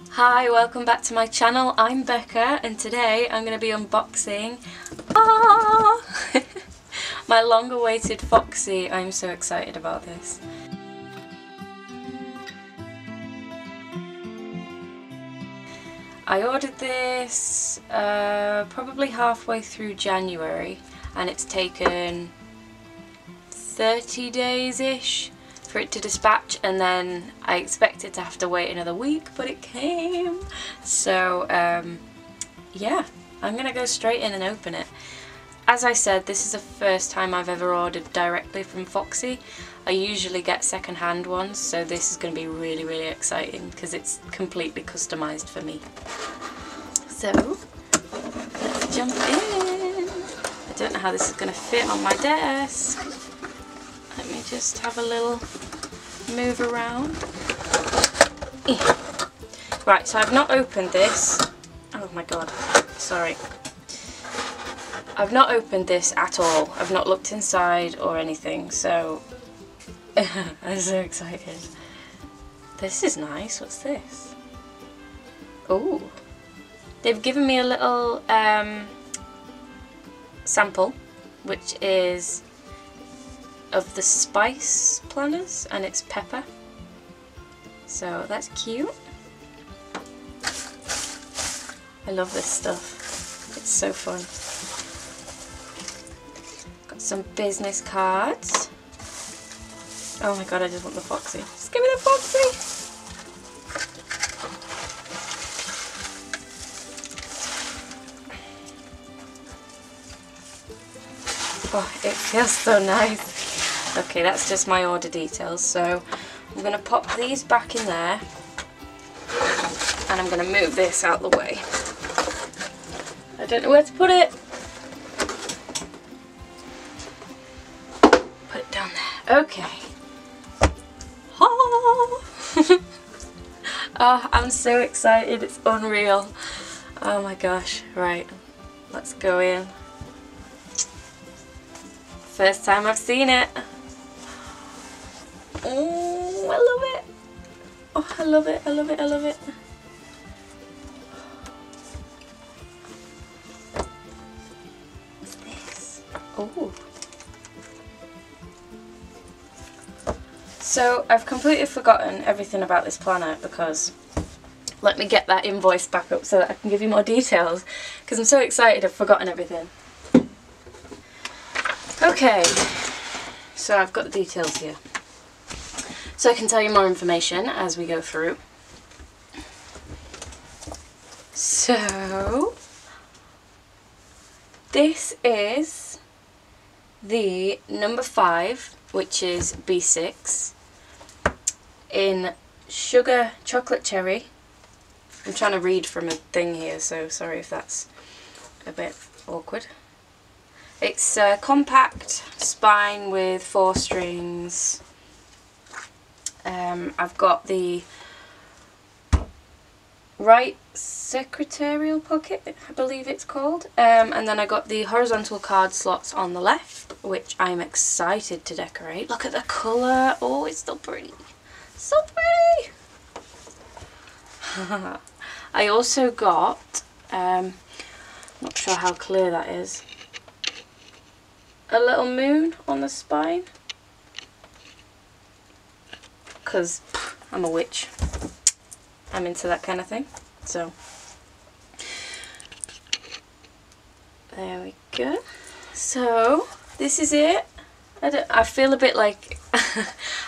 Hi, welcome back to my channel. I'm Becca and today I'm going to be unboxing my long awaited Foxy. I'm so excited about this. I ordered this probably halfway through January and it's taken 30 days-ish for it to dispatch, and then I expected to have to wait another week, but it came. So yeah, I'm gonna go straight in and open it. As I said, this is the first time I've ever ordered directly from Foxy. I usually get second-hand ones, so this is going to be really, really exciting because it's completely customised for me. So, let's jump in. I don't know how this is going to fit on my desk. Let me just have a little move around. Right, so I've not opened this. Oh my god, sorry. I've not opened this at all. I've not looked inside or anything, so I'm so excited. This is nice. What's this? Oh, they've given me a little sample, which is of the spice planners, and it's pepper. So that's cute. I love this stuff. It's so fun. Got some business cards. Oh my god, I just want the Foxy. Just give me the Foxy! Oh, it feels so nice. Okay, that's just my order details. So I'm going to pop these back in there. And I'm going to move this out of the way. I don't know where to put it. Put it down there. Okay. Oh, I'm so excited, it's unreal. Oh my gosh, right, let's go in. First time I've seen it. Oh, I love it. Oh, I love it, I love it, I love it. What's this? Oh. So I've completely forgotten everything about this planner because let me get that invoice back up so that I can give you more details because I'm so excited I've forgotten everything. Okay, so I've got the details here. So I can tell you more information as we go through. So this is the number 5, which is B6. In sugar chocolate cherry. I'm trying to read from a thing here, so sorry if that's a bit awkward. It's a compact spine with 4 strings. I've got the right secretarial pocket, I believe it's called, and then I got the horizontal card slots on the left, which I'm excited to decorate. Look at the colour. Oh, it's so pretty. So pretty! I also got, not sure how clear that is, a little moon on the spine, because I'm a witch. I'm into that kind of thing. So, there we go. So, this is it. I feel a bit like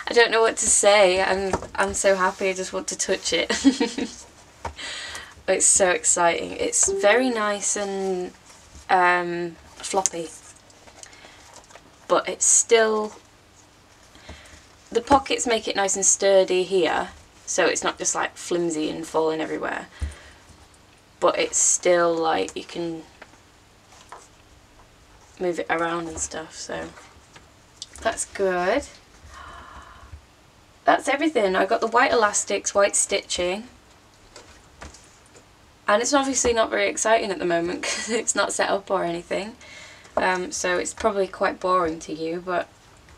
I don't know what to say. I'm so happy. I just want to touch it. It's so exciting. It's very nice and floppy, but it's still, the pockets make it nice and sturdy here, so it's not just like flimsy and falling everywhere, but it's still like you can move it around and stuff, so that's good. That's everything. I got the white elastics, white stitching, and it's obviously not very exciting at the moment because it's not set up or anything, so it's probably quite boring to you, but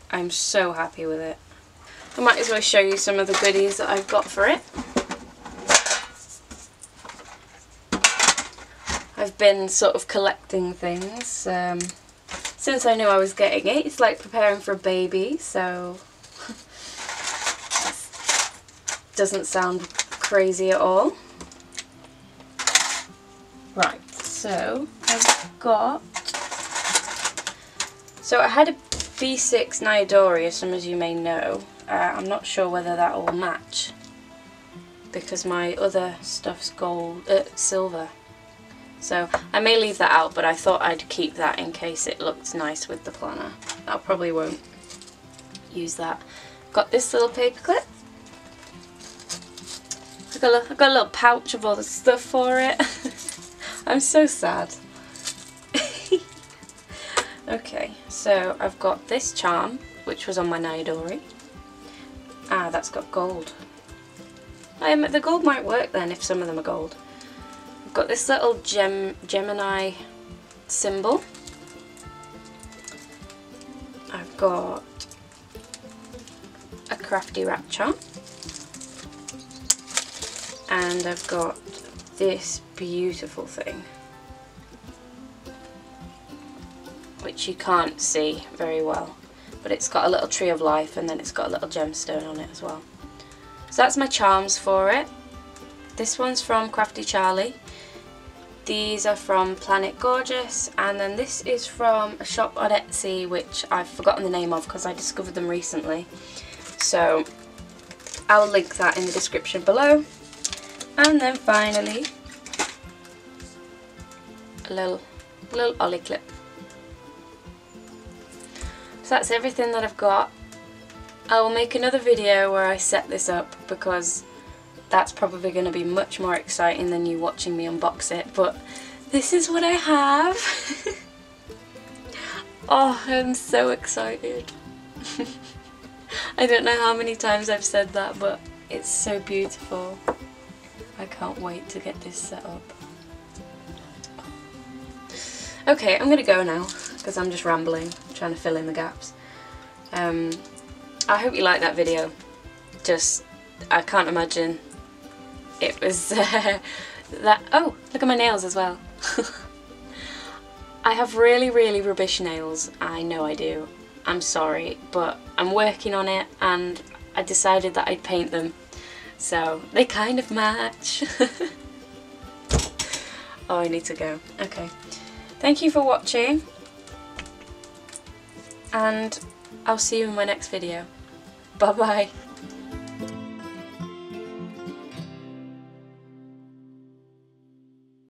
I'm so happy with it. I might as well show you some of the goodies that I've got for it. I've been sort of collecting things since I knew I was getting it. It's like preparing for a baby, so doesn't sound crazy at all. Right, so I had a B6 Nyadori, as some of you may know. I'm not sure whether that will match because my other stuff's silver. So I may leave that out, but I thought I'd keep that in case it looked nice with the planner. I probably won't use that. Got this little paper clip. I've got a little pouch of all the stuff for it. I'm so sad. Okay, so I've got this charm, which was on my Nyadori. Ah, that's got gold. The gold might work then if some of them are gold. I've got this little Gemini symbol. I've got a Crafty wrap charm. And I've got this beautiful thing, which you can't see very well, but it's got a little tree of life and then it's got a little gemstone on it as well. So that's my charms for it. This one's from Crafty Charlie. These are from Planet Gorgeous, and then this is from a shop on Etsy which I've forgotten the name of because I discovered them recently. So I'll link that in the description below. And then finally a little Oli Clip. So that's everything that I've got. I will make another video where I set this up because that's probably going to be much more exciting than you watching me unbox it, but this is what I have. Oh, I'm so excited. I don't know how many times I've said that, but it's so beautiful. I can't wait to get this set up. Okay, I'm gonna go now because I'm just rambling, trying to fill in the gaps. I hope you liked that video. I can't imagine it was that. Oh, look at my nails as well. I have really, really rubbish nails. I know I do. I'm sorry, but I'm working on it and I decided that I'd paint them. So they kind of match. Oh, I need to go. Okay. Thank you for watching. And I'll see you in my next video. Bye bye.